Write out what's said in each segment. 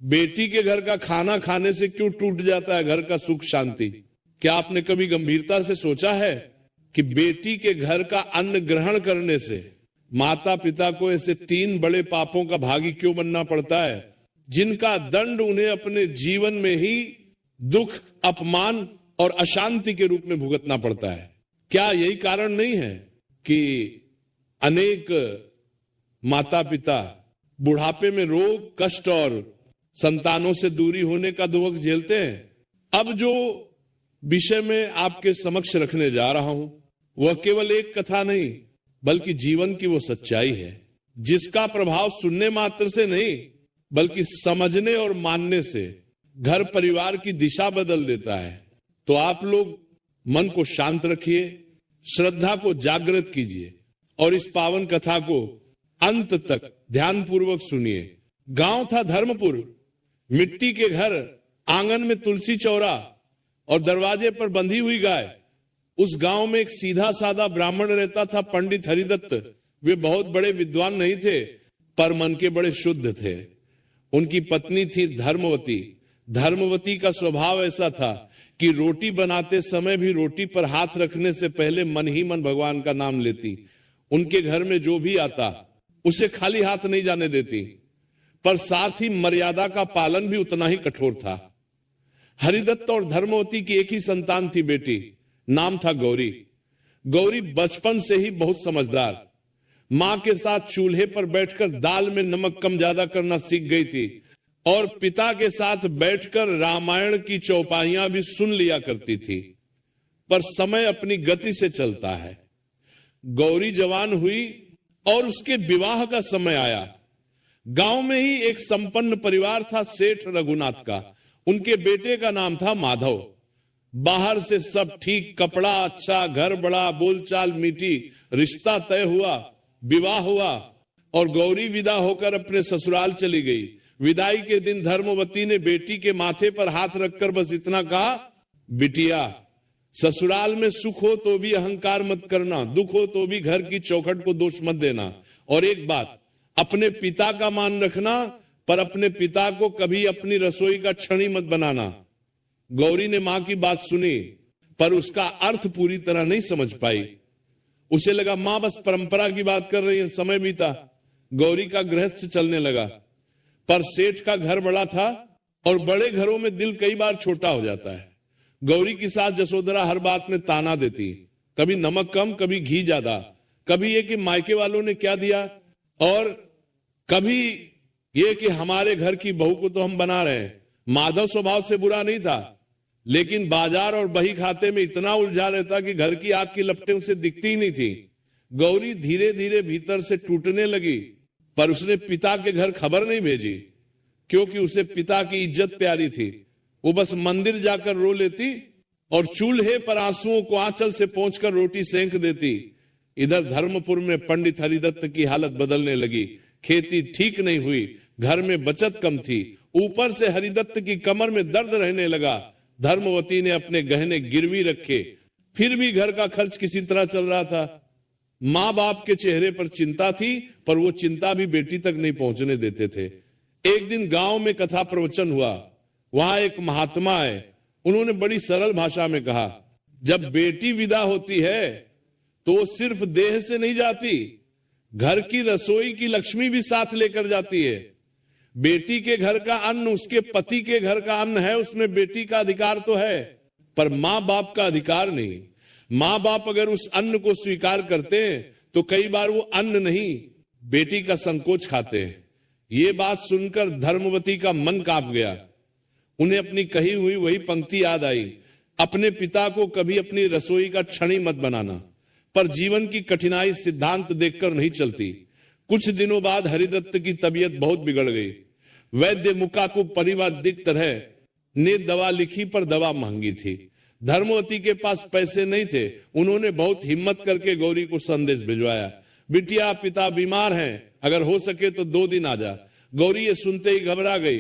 बेटी के घर का खाना खाने से क्यों टूट जाता है घर का सुख शांति? क्या आपने कभी गंभीरता से सोचा है कि बेटी के घर का अन्न ग्रहण करने से माता पिता को ऐसे 3 बड़े पापों का भागी क्यों बनना पड़ता है, जिनका दंड उन्हें अपने जीवन में ही दुख, अपमान और अशांति के रूप में भुगतना पड़ता है? क्या यही कारण नहीं है कि अनेक माता पिता बुढ़ापे में रोग, कष्ट और संतानों से दूरी होने का दुख झेलते हैं? अब जो विषय में आपके समक्ष रखने जा रहा हूं वह केवल एक कथा नहीं बल्कि जीवन की वो सच्चाई है जिसका प्रभाव सुनने मात्र से नहीं बल्कि समझने और मानने से घर परिवार की दिशा बदल देता है। तो आप लोग मन को शांत रखिए, श्रद्धा को जागृत कीजिए और इस पावन कथा को अंत तक ध्यानपूर्वक सुनिए। गांव था धर्मपुर, मिट्टी के घर, आंगन में तुलसी चौरा और दरवाजे पर बंधी हुई गाय। उस गांव में एक सीधा साधा ब्राह्मण रहता था, पंडित हरिदत्त। वे बहुत बड़े विद्वान नहीं थे पर मन के बड़े शुद्ध थे। उनकी पत्नी थी धर्मवती। धर्मवती का स्वभाव ऐसा था कि रोटी बनाते समय भी रोटी पर हाथ रखने से पहले मन ही मन भगवान का नाम लेती। उनके घर में जो भी आता उसे खाली हाथ नहीं जाने देती, पर साथ ही मर्यादा का पालन भी उतना ही कठोर था। हरिदत्त और धर्मवती की एक ही संतान थी, बेटी, नाम था गौरी। गौरी बचपन से ही बहुत समझदार, मां के साथ चूल्हे पर बैठकर दाल में नमक कम ज्यादा करना सीख गई थी और पिता के साथ बैठकर रामायण की चौपाइयां भी सुन लिया करती थी। पर समय अपनी गति से चलता है। गौरी जवान हुई और उसके विवाह का समय आया। गांव में ही एक संपन्न परिवार था, सेठ रघुनाथ का। उनके बेटे का नाम था माधव। बाहर से सब ठीक, कपड़ा अच्छा, घर बड़ा, बोलचाल मीठी, रिश्ता तय हुआ, विवाह हुआ और गौरी विदा होकर अपने ससुराल चली गई। विदाई के दिन धर्मवती ने बेटी के माथे पर हाथ रखकर बस इतना कहा, बिटिया, ससुराल में सुख हो तो भी अहंकार मत करना, दुख हो तो भी घर की चौखट को दोष मत देना, और एक बात, अपने पिता का मान रखना पर अपने पिता को कभी अपनी रसोई का छड़ी मत बनाना। गौरी ने मां की बात सुनी पर उसका अर्थ पूरी तरह नहीं समझ पाई। उसे लगा मां बस परंपरा की बात कर रही है। समय बीता, गौरी का गृहस्थ चलने लगा, पर सेठ का घर बड़ा था और बड़े घरों में दिल कई बार छोटा हो जाता है। गौरी की सास जसोदरा हर बात में ताना देती, कभी नमक कम, कभी घी ज्यादा, कभी ये कि मायके वालों ने क्या दिया, और कभी ये कि हमारे घर की बहू को तो हम बना रहे हैं। माधव स्वभाव से बुरा नहीं था, लेकिन बाजार और बही खाते में इतना उलझा रहता कि घर की आग की लपटें उसे दिखती ही नहीं थी। गौरी धीरे धीरे भीतर से टूटने लगी, पर उसने पिता के घर खबर नहीं भेजी क्योंकि उसे पिता की इज्जत प्यारी थी। वो बस मंदिर जाकर रो लेती और चूल्हे पर आंसुओं को आंचल से पोंछकर रोटी सेंक देती। इधर धर्मपुर में पंडित हरिदत्त की हालत बदलने लगी। खेती ठीक नहीं हुई, घर में बचत कम थी, ऊपर से हरिदत्त की कमर में दर्द रहने लगा। धर्मवती ने अपने गहने गिरवी रखे, फिर भी घर का खर्च किसी तरह चल रहा था। मां बाप के चेहरे पर चिंता थी, पर वो चिंता भी बेटी तक नहीं पहुंचने देते थे। एक दिन गांव में कथा प्रवचन हुआ। वहां एक महात्मा है, उन्होंने बड़ी सरल भाषा में कहा, जब बेटी विदा होती है तो वो सिर्फ देह से नहीं जाती, घर की रसोई की लक्ष्मी भी साथ लेकर जाती है। बेटी के घर का अन्न उसके पति के घर का अन्न है, उसमें बेटी का अधिकार तो है पर मां बाप का अधिकार नहीं। मां बाप अगर उस अन्न को स्वीकार करते हैं तो कई बार वो अन्न नहीं, बेटी का संकोच खाते हैं। ये बात सुनकर धर्मवती का मन कांप गया। उन्हें अपनी कही हुई वही पंक्ति याद आई, अपने पिता को कभी अपनी रसोई का छड़ी मत बनाना। पर जीवन की कठिनाई सिद्धांत देखकर नहीं चलती। कुछ दिनों बाद हरिदत्त की तबीयत बहुत बिगड़ गई। वैद्य मुकाकुब परिवादिक तरह ने दवा लिखी पर दवा महंगी थी। धर्मवती के पास पैसे नहीं थे। उन्होंने बहुत हिम्मत करके गौरी को संदेश भिजवाया, बिटिया, पिता बीमार हैं, अगर हो सके तो 2 दिन आ जा। गौरी ये सुनते ही घबरा गई।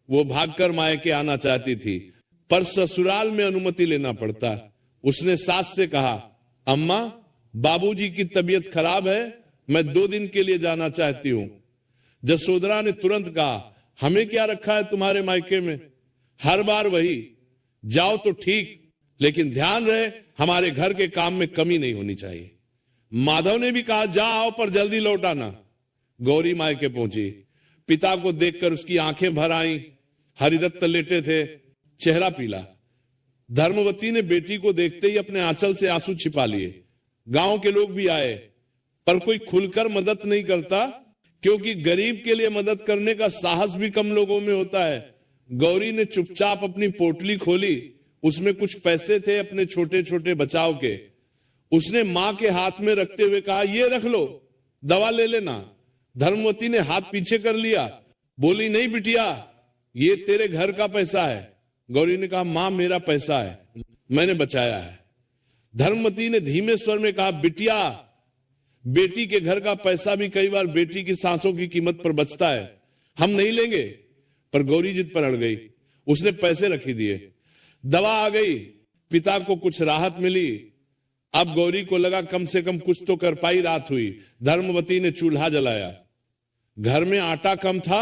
वो भागकर मायके आना चाहती थी पर ससुराल में अनुमति लेना पड़ता। उसने सास से कहा, अम्मा, बाबूजी की तबीयत खराब है, मैं 2 दिन के लिए जाना चाहती हूं। जसोदरा ने तुरंत कहा, हमें क्या रखा है तुम्हारे मायके में, हर बार वही, जाओ तो ठीक, लेकिन ध्यान रहे हमारे घर के काम में कमी नहीं होनी चाहिए। माधव ने भी कहा जा आओ पर जल्दी लौट आना। गौरी मायके पहुंची, पिता को देखकर उसकी आंखें भर आई। हरिदत्त लेटे थे, चेहरा पीला। धर्मवती ने बेटी को देखते ही अपने आंचल से आंसू छिपा लिए। गांव के लोग भी आए, पर कोई खुलकर मदद नहीं करता, क्योंकि गरीब के लिए मदद करने का साहस भी कम लोगों में होता है। गौरी ने चुपचाप अपनी पोटली खोली, उसमें कुछ पैसे थे अपने छोटे छोटे बचाव के। उसने मां के हाथ में रखते हुए कहा ये रख लो, दवा ले लेना। धर्मवती ने हाथ पीछे कर लिया, बोली नहीं बिटिया, ये तेरे घर का पैसा है। गौरी ने कहा मां मेरा पैसा है, मैंने बचाया है। धर्मवती ने धीमे स्वर में कहा बिटिया, बेटी के घर का पैसा भी कई बार बेटी की सांसों की कीमत पर बचता है, हम नहीं लेंगे। पर गौरी जिद पर अड़ गई, उसने पैसे रखी दिए। दवा आ गई, पिता को कुछ राहत मिली। अब गौरी को लगा कम से कम कुछ तो कर पाई रात हुई। धर्मवती ने चूल्हा जलाया। घर में आटा कम था,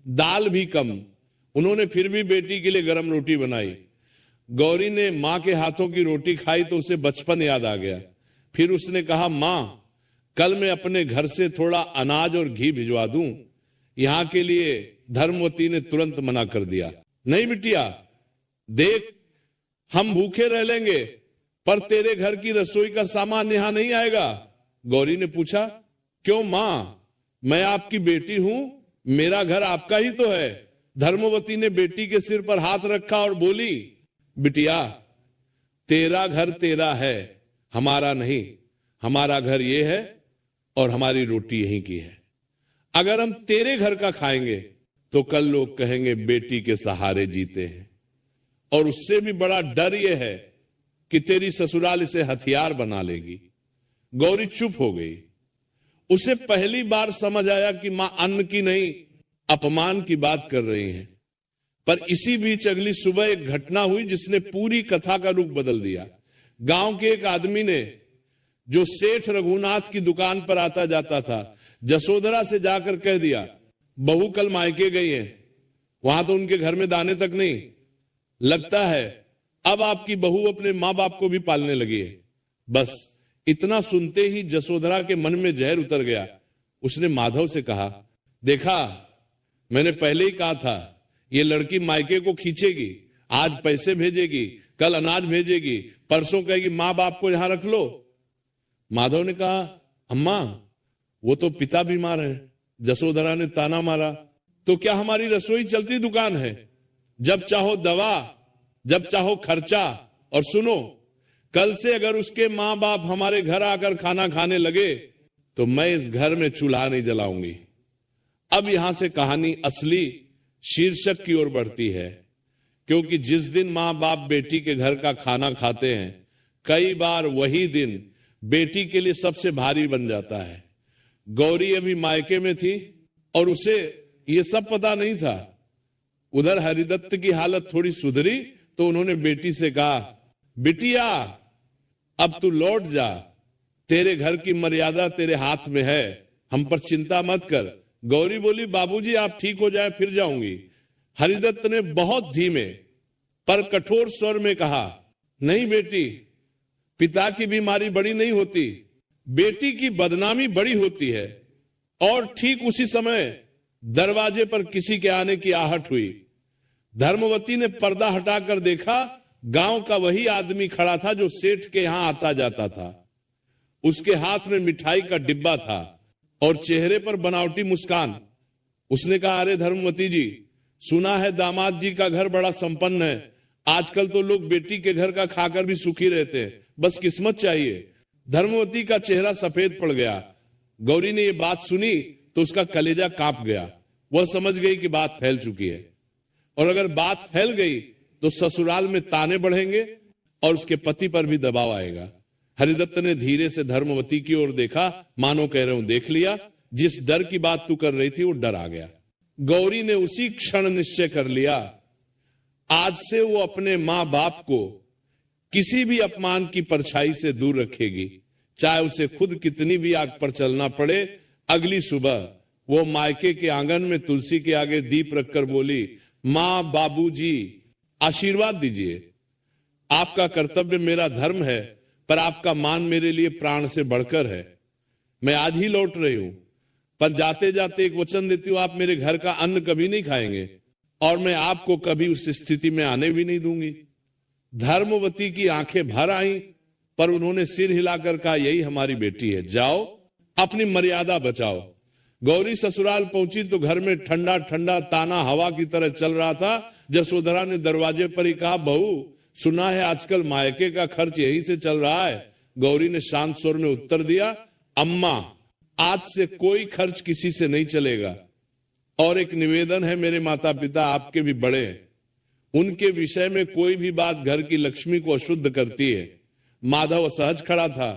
दाल भी कम। उन्होंने फिर भी बेटी के लिए गर्म रोटी बनाई। गौरी ने मां के हाथों की रोटी खाई तो उसे बचपन याद आ गया। फिर उसने कहा मां, कल मैं अपने घर से थोड़ा अनाज और घी भिजवा दूं। यहां के लिए धर्मवती ने तुरंत मना कर दिया। नहीं बिटिया, देख हम भूखे रह लेंगे, पर तेरे घर की रसोई का सामान यहां नहीं आएगा। गौरी ने पूछा क्यों मां, मैं आपकी बेटी हूं, मेरा घर आपका ही तो है। धर्मवती ने बेटी के सिर पर हाथ रखा और बोली बिटिया, तेरा घर तेरा है, हमारा नहीं। हमारा घर ये है और हमारी रोटी यहीं की है। अगर हम तेरे घर का खाएंगे तो कल लोग कहेंगे बेटी के सहारे जीते हैं। और उससे भी बड़ा डर यह है कि तेरी ससुराल इसे हथियार बना लेगी। गौरी चुप हो गई। उसे पहली बार समझ आया कि मां अन्न की नहीं, अपमान की बात कर रही हैं। पर इसी बीच अगली सुबह एक घटना हुई जिसने पूरी कथा का रुख बदल दिया। गांव के एक आदमी ने, जो सेठ रघुनाथ की दुकान पर आता जाता था, जसोधरा से जाकर कह दिया बहू कल मायके गई है, वहां तो उनके घर में दाने तक नहीं। लगता है अब आपकी बहू अपने मां बाप को भी पालने लगी है। बस इतना सुनते ही जसोधरा के मन में जहर उतर गया। उसने माधव से कहा देखा, मैंने पहले ही कहा था ये लड़की मायके को खींचेगी। आज पैसे भेजेगी, कल अनाज भेजेगी, परसों कहेगी मां बाप को यहां रख लो। माधव ने कहा अम्मा वो तो पिता बीमार है। जसोधरा ने ताना मारा तो क्या हमारी रसोई चलती दुकान है? जब चाहो दवा, जब चाहो खर्चा। और सुनो, कल से अगर उसके मां बाप हमारे घर आकर खाना खाने लगे तो मैं इस घर में चूल्हा नहीं जलाऊंगी। अब यहां से कहानी असली शीर्षक की ओर बढ़ती है, क्योंकि जिस दिन मां बाप बेटी के घर का खाना खाते हैं, कई बार वही दिन बेटी के लिए सबसे भारी बन जाता है। गौरी अभी मायके में थी और उसे यह सब पता नहीं था। उधर हरिदत्त की हालत थोड़ी सुधरी तो उन्होंने बेटी से कहा बिटिया, अब तू लौट जा, तेरे घर की मर्यादा तेरे हाथ में है, हम पर चिंता मत कर। गौरी बोली बाबूजी आप ठीक हो जाए फिर जाऊंगी। हरिदत्त ने बहुत धीमे पर कठोर स्वर में कहा नहीं बेटी, पिता की बीमारी बड़ी नहीं होती, बेटी की बदनामी बड़ी होती है। और ठीक उसी समय दरवाजे पर किसी के आने की आहट हुई। धर्मवती ने पर्दा हटाकर देखा, गांव का वही आदमी खड़ा था जो सेठ के यहां आता जाता था। उसके हाथ में मिठाई का डिब्बा था और चेहरे पर बनावटी मुस्कान। उसने कहा अरे धर्मवती जी, सुना है दामाद जी का घर बड़ा संपन्न है। आजकल तो लोग बेटी के घर का खाकर भी सुखी रहते हैं, बस किस्मत चाहिए। धर्मवती का चेहरा सफेद पड़ गया। गौरी ने यह बात सुनी तो उसका कलेजा कांप गया। वह समझ गई कि बात फैल चुकी है, और अगर बात फैल गई तो ससुराल में ताने बढ़ेंगे और उसके पति पर भी दबाव आएगा। हरिदत्त ने धीरे से धर्मवती की ओर देखा, मानो कह रहे हूं देख लिया, जिस डर की बात तू कर रही थी वो डर आ गया। गौरी ने उसी क्षण निश्चय कर लिया, आज से वो अपने मां बाप को किसी भी अपमान की परछाई से दूर रखेगी, चाहे उसे खुद कितनी भी आग पर चलना पड़े। अगली सुबह वो मायके के आंगन में तुलसी के आगे दीप रखकर बोली, मां बाबूजी आशीर्वाद दीजिए। आपका कर्तव्य मेरा धर्म है, पर आपका मान मेरे लिए प्राण से बढ़कर है। मैं आज ही लौट रही हूं, पर जाते जाते एक वचन देती हूं, आप मेरे घर का अन्न कभी नहीं खाएंगे और मैं आपको कभी उस स्थिति में आने भी नहीं दूंगी। धर्मवती की आंखें भर आई, पर उन्होंने सिर हिलाकर कहा, यही हमारी बेटी है, जाओ अपनी मर्यादा बचाओ। गौरी ससुराल पहुंची तो घर में ठंडा ठंडा ताना हवा की तरह चल रहा था। जसोधरा ने दरवाजे पर ही कहा, बहू सुना है आजकल मायके का खर्च यही से चल रहा है। गौरी ने शांत स्वर में उत्तर दिया, अम्मा आज से कोई खर्च किसी से नहीं चलेगा। और एक निवेदन है, मेरे माता पिता आपके भी बड़े हैं, उनके विषय में कोई भी बात घर की लक्ष्मी को अशुद्ध करती है। माधव असहज खड़ा था।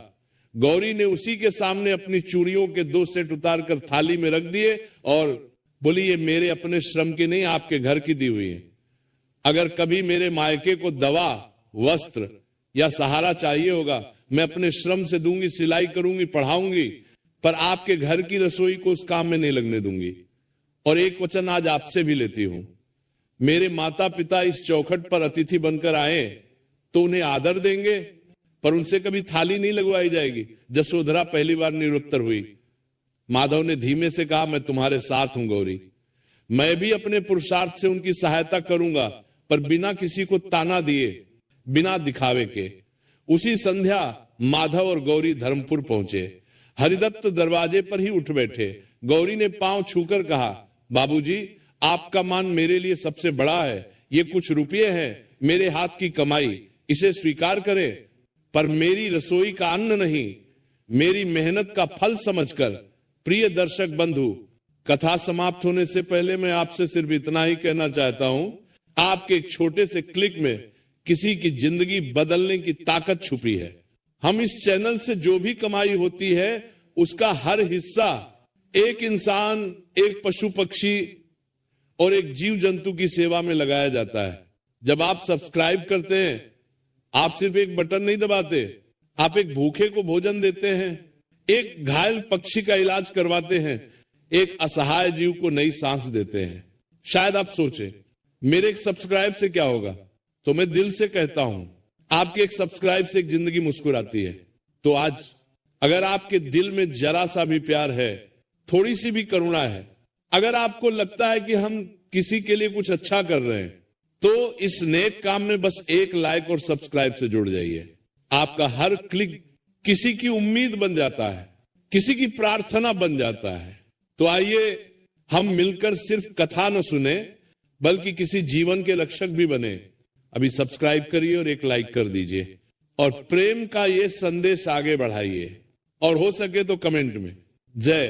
गौरी ने उसी के सामने अपनी चूड़ियों के 2 सेट उतार कर थाली में रख दिए और बोली, ये मेरे अपने श्रम की नहीं, आपके घर की दी हुई है। अगर कभी मेरे मायके को दवा, वस्त्र या सहारा चाहिए होगा, मैं अपने श्रम से दूंगी, सिलाई करूंगी, पढ़ाऊंगी, पर आपके घर की रसोई को उस काम में नहीं लगने दूंगी। और एक वचन आज आपसे भी लेती हूं, मेरे माता पिता इस चौखट पर अतिथि बनकर आए तो उन्हें आदर देंगे, पर उनसे कभी थाली नहीं लगवाई जाएगी। जसोधरा पहली बार निरुत्तर हुई। माधव ने धीमे से कहा, मैं तुम्हारे साथ हूं गौरी, मैं भी अपने पुरुषार्थ से उनकी सहायता करूंगा, पर बिना किसी को ताना दिए, बिना दिखावे के। उसी संध्या माधव और गौरी धर्मपुर पहुंचे। हरिदत्त दरवाजे पर ही उठ बैठे। गौरी ने पांव छूकर कहा, बाबूजी आपका मान मेरे लिए सबसे बड़ा है। ये कुछ रुपये हैं, मेरे हाथ की कमाई, इसे स्वीकार करें, पर मेरी रसोई का अन्न नहीं, मेरी मेहनत का फल समझकर। प्रिय दर्शक बंधु, कथा समाप्त होने से पहले मैं आपसे सिर्फ इतना ही कहना चाहता हूं, आपके एक छोटे से क्लिक में किसी की जिंदगी बदलने की ताकत छुपी है। हम इस चैनल से जो भी कमाई होती है उसका हर हिस्सा एक इंसान, एक पशु पक्षी और एक जीव जंतु की सेवा में लगाया जाता है। जब आप सब्सक्राइब करते हैं, आप सिर्फ एक बटन नहीं दबाते, आप एक भूखे को भोजन देते हैं, एक घायल पक्षी का इलाज करवाते हैं, एक असहाय जीव को नई सांस देते हैं। शायद आप सोचें, मेरे एक सब्सक्राइब से क्या होगा? तो मैं दिल से कहता हूं, आपके एक सब्सक्राइब से एक जिंदगी मुस्कुराती है। तो आज अगर आपके दिल में जरा सा भी प्यार है, थोड़ी सी भी करुणा है, अगर आपको लगता है कि हम किसी के लिए कुछ अच्छा कर रहे हैं, तो इस नेक काम में बस एक लाइक और सब्सक्राइब से जुड़ जाइए। आपका हर क्लिक किसी की उम्मीद बन जाता है, किसी की प्रार्थना बन जाता है। तो आइए हम मिलकर सिर्फ कथा न सुने, बल्कि किसी जीवन के रक्षक भी बने। अभी सब्सक्राइब करिए और एक लाइक कर दीजिए और प्रेम का ये संदेश आगे बढ़ाइए, और हो सके तो कमेंट में जय